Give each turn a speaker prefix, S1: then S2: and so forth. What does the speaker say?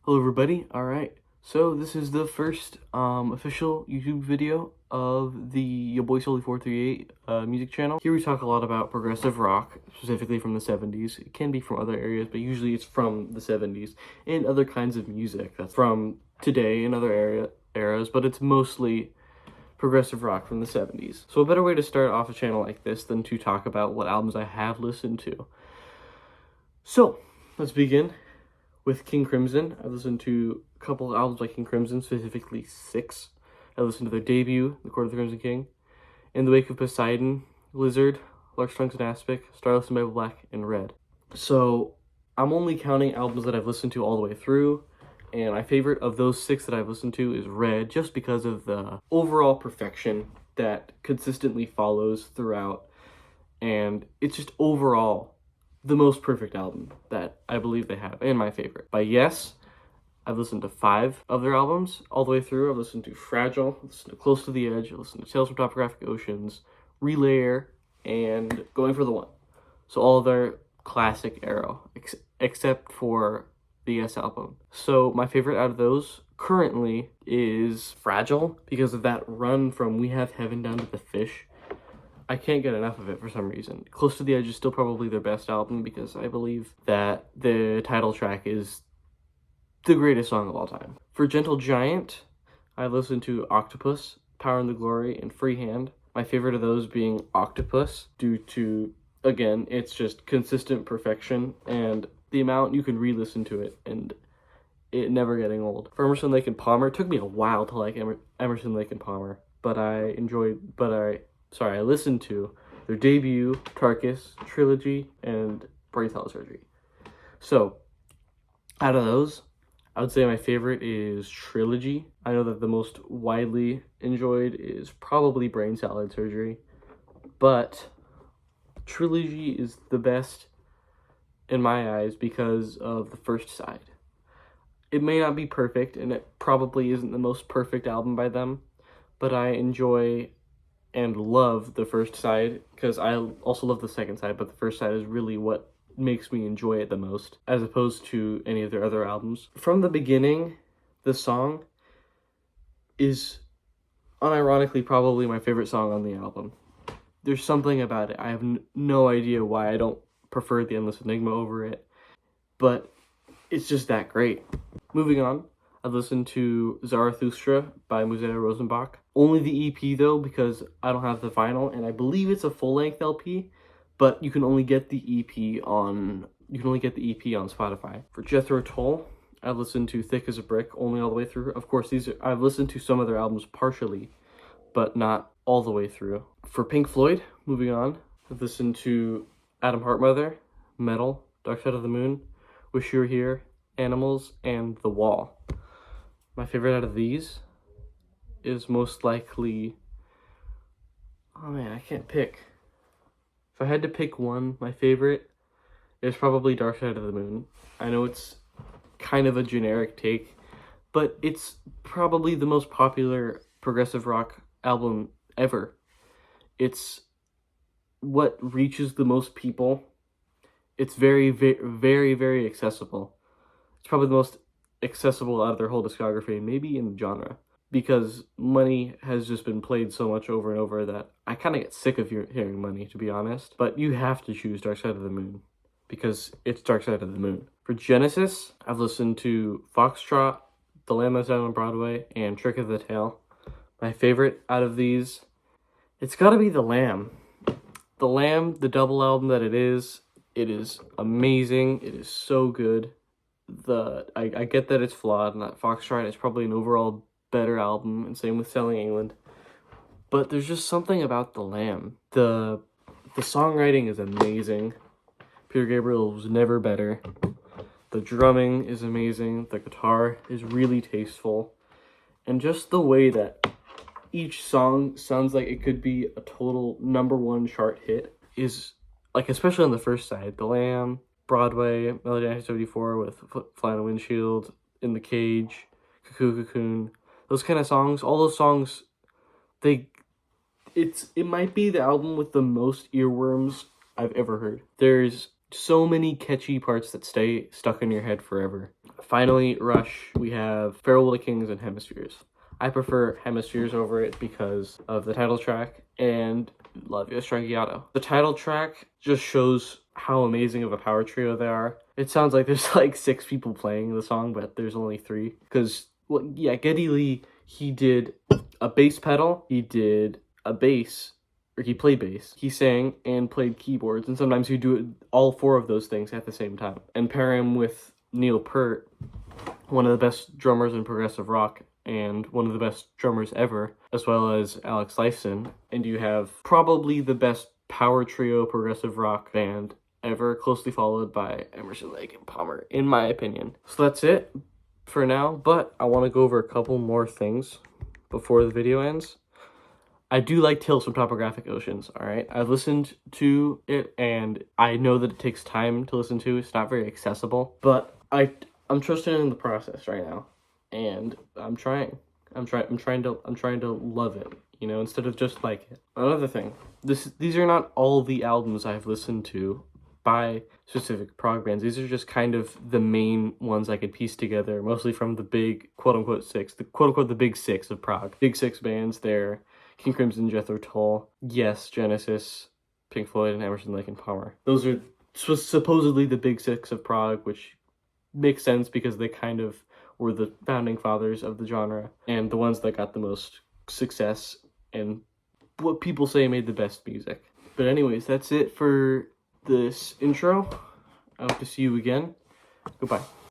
S1: Hello everybody. Alright, so this is the first official YouTube video of the Your Boy Sully 438 music channel. Here we talk a lot about progressive rock, specifically from the 70s. It can be from other areas, but usually it's from the 70s, and other kinds of music that's from today and other eras, but it's mostly progressive rock from the 70s. So a better way to start off a channel like this than to talk about what albums I have listened to. So, let's begin with King Crimson. I listened to a couple of albums by King Crimson, specifically 6. I listened to their debut, The Court of the Crimson King, In the Wake of Poseidon, Lizard, Large Trunks and Aspic, Starless and Bible Black, and Red. So I'm only counting albums that I've listened to all the way through, and my favorite of those 6 that I've listened to is Red, just because of the overall perfection that consistently follows throughout, and it's just overall the most perfect album that I believe they have, and my favorite. By Yes, I've listened to 5 of their albums all the way through. I've listened to Fragile, I've listened to Close to the Edge, I've listened to Tales from Topographic Oceans, Relayer, and Going for the One. So all of their classic era, except for the Yes album. So my favorite out of those currently is Fragile, because of that run from We Have Heaven down to The Fish. I can't get enough of it for some reason. Close to the Edge is still probably their best album, because I believe that the title track is the greatest song of all time. For Gentle Giant, I listened to Octopus, Power and the Glory, and Freehand. My favorite of those being Octopus, due to, again, it's just consistent perfection, and the amount you can re-listen to it, and it never getting old. For Emerson, Lake and Palmer, it took me a while to like Emerson, Lake and Palmer, but I listened to their debut, Tarkus, Trilogy, and Brain Salad Surgery. So, out of those, I would say my favorite is Trilogy. I know that the most widely enjoyed is probably Brain Salad Surgery, but Trilogy is the best in my eyes because of the first side. It may not be perfect, and it probably isn't the most perfect album by them, but I enjoy and love the first side, because I also love the second side, but the first side is really what makes me enjoy it the most, as opposed to any of their other albums. From the beginning, the song is unironically probably my favorite song on the album. There's something about it. I have no idea why I don't prefer The Endless Enigma over it, but it's just that great. Moving on, I listened to Zarathustra by Musetta Rosenbach. Only the EP though, because I don't have the vinyl, and I believe it's a full-length LP, but you can only get the EP on Spotify. For Jethro Tull, I've listened to Thick as a Brick only all the way through. Of course, I've listened to some of their albums partially, but not all the way through. For Pink Floyd, moving on, I've listened to Adam Heartmother, Metal, Dark Side of the Moon, Wish You Were Here, Animals, and The Wall. My favorite out of these is most likely... Oh man, I can't pick. If I had to pick one, my favorite is probably Dark Side of the Moon. I know it's kind of a generic take, but it's probably the most popular progressive rock album ever. It's what reaches the most people. It's very, very, very accessible. It's probably the most accessible out of their whole discography, maybe in the genre, because Money has just been played so much over and over that I kind of get sick of hearing Money, to be honest. But you have to choose Dark Side of the Moon, because it's Dark Side of the Moon. For Genesis, I've listened to Foxtrot, The Lamb That's Out on Broadway, and Trick of the Tail. My favorite out of these, it's gotta be The Lamb. The Lamb, the double album that it is amazing. It is so good. I get that it's flawed, and that Foxtrot is probably an overall better album, and same with Selling England, but there's just something about The Lamb. The songwriting is amazing. Peter Gabriel was never better. The drumming is amazing. The guitar is really tasteful, and just the way that each song sounds like it could be a total #1 chart hit is, like, especially on the first side, The Lamb, Broadway, Melody 1974 with Fly on a Windshield, In the Cage, Cuckoo Cocoon, those kind of songs, all those songs, it might be the album with the most earworms I've ever heard. There's so many catchy parts that stay stuck in your head forever. finally, Rush, we have Farewell to Kings and Hemispheres. I prefer Hemispheres over it because of the title track and La Via Strangiato. The title track just shows how amazing of a power trio they are. It sounds like there's like 6 people playing the song, but there's only 3. Because, well, yeah, Geddy Lee, he did a bass pedal, he did a bass, or he played bass, he sang and played keyboards, and sometimes he'd do it, all 4 of those things at the same time. And pair him with Neil Peart, one of the best drummers in progressive rock, and one of the best drummers ever, as well as Alex Lifeson, and you have probably the best power trio progressive rock band ever, closely followed by Emerson, Lake and Palmer, in my opinion. So that's it for now, but I want to go over a couple more things before the video ends. I do like Tales from Topographic Oceans, alright? I've listened to it, and I know that it takes time to listen to. It's not very accessible, but I'm trusting in the process right now, and I'm trying to love it, you know, instead of just like it. Another thing, these are not all the albums I've listened to by specific prog bands. These are just kind of the main ones I could piece together, mostly from the big quote-unquote 6, the quote-unquote the big 6 of prog. Big 6 bands there: King Crimson, Jethro Tull, Yes, Genesis, Pink Floyd, and Emerson, Lake and Palmer. Those are supposedly the big 6 of prog, which makes sense because they kind of were the founding fathers of the genre and the ones that got the most success and what people say made the best music. But anyways, that's it for this intro. I hope to see you again. Goodbye.